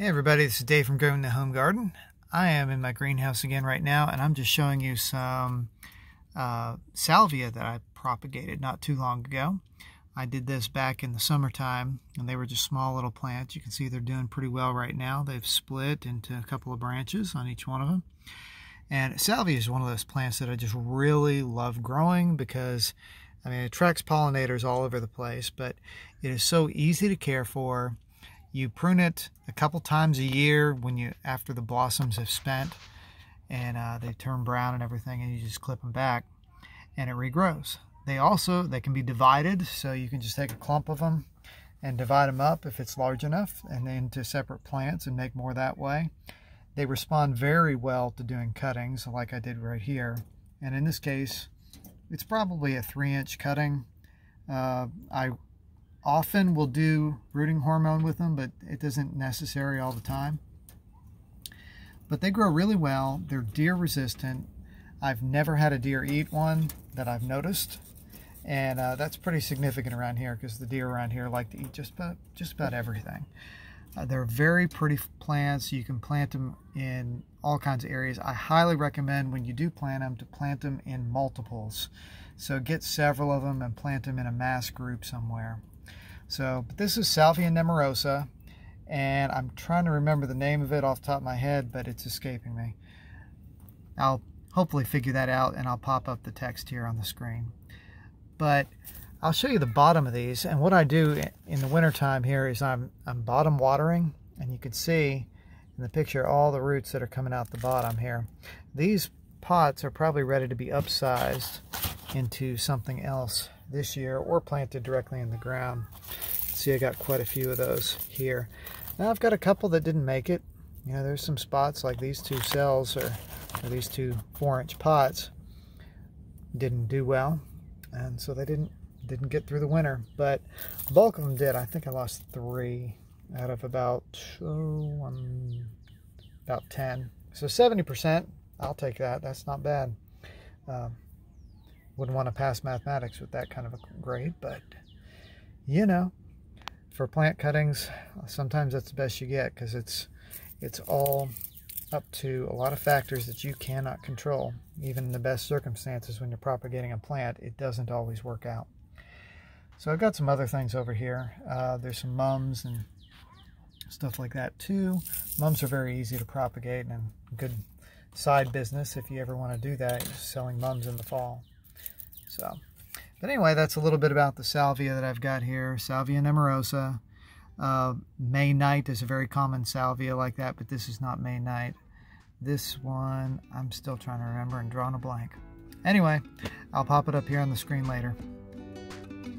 Hey everybody, this is Dave from Growing the Home Garden. I am in my greenhouse again right now, and I'm just showing you some salvia that I propagated not too long ago. I did this back in the summertime, and they were just small little plants. You can see they're doing pretty well right now. They've split into a couple of branches on each one of them. And salvia is one of those plants that I just really love growing because, I mean, it attracts pollinators all over the place, but it is so easy to care for. You prune it a couple times a year after the blossoms have spent and they turn brown and everything, and you just clip them back and it regrows. They can be divided, so you can just take a clump of them and divide them up if it's large enough and into separate plants and make more that way. They respond very well to doing cuttings like I did right here, and in this case it's probably a 3-inch cutting. I often will do rooting hormone with them, but it isn't necessary all the time. But they grow really well. They're deer resistant. I've never had a deer eat one that I've noticed, and that's pretty significant around here because the deer around here like to eat just about everything. They're very pretty plants. You can plant them in all kinds of areas. I highly recommend when you do plant them to plant them in multiples. So get several of them and plant them in a mass group somewhere. But this is Salvia nemorosa, and I'm trying to remember the name of it off the top of my head, but it's escaping me. I'll hopefully figure that out, and I'll pop up the text here on the screen. But I'll show you the bottom of these, and what I do in the wintertime here is I'm bottom watering, and you can see in the picture all the roots that are coming out the bottom here. These pots are probably ready to be upsized into something else this year or planted directly in the ground. See, I got quite a few of those here. Now I've got a couple that didn't make it. You know, there's some spots like these two cells or these two 4-inch pots didn't do well, and so they didn't get through the winter, but the bulk of them did. I think I lost 3 out of about 10. So 70%, I'll take that. That's not bad. Wouldn't want to pass mathematics with that kind of a grade, but you know, for plant cuttings, sometimes that's the best you get because it's all up to a lot of factors that you cannot control. Even in the best circumstances, when you're propagating a plant, it doesn't always work out. So I've got some other things over here. There's some mums and stuff like that too. Mums are very easy to propagate and good side business if you ever want to do that, selling mums in the fall. But anyway, that's a little bit about the salvia that I've got here. Salvia nemorosa. May night is a very common salvia like that, but this is not May night. This one, I'm still trying to remember and drawing a blank. Anyway, I'll pop it up here on the screen later.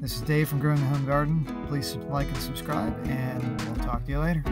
This is Dave from Growing the Home Garden. Please like and subscribe, and we'll talk to you later.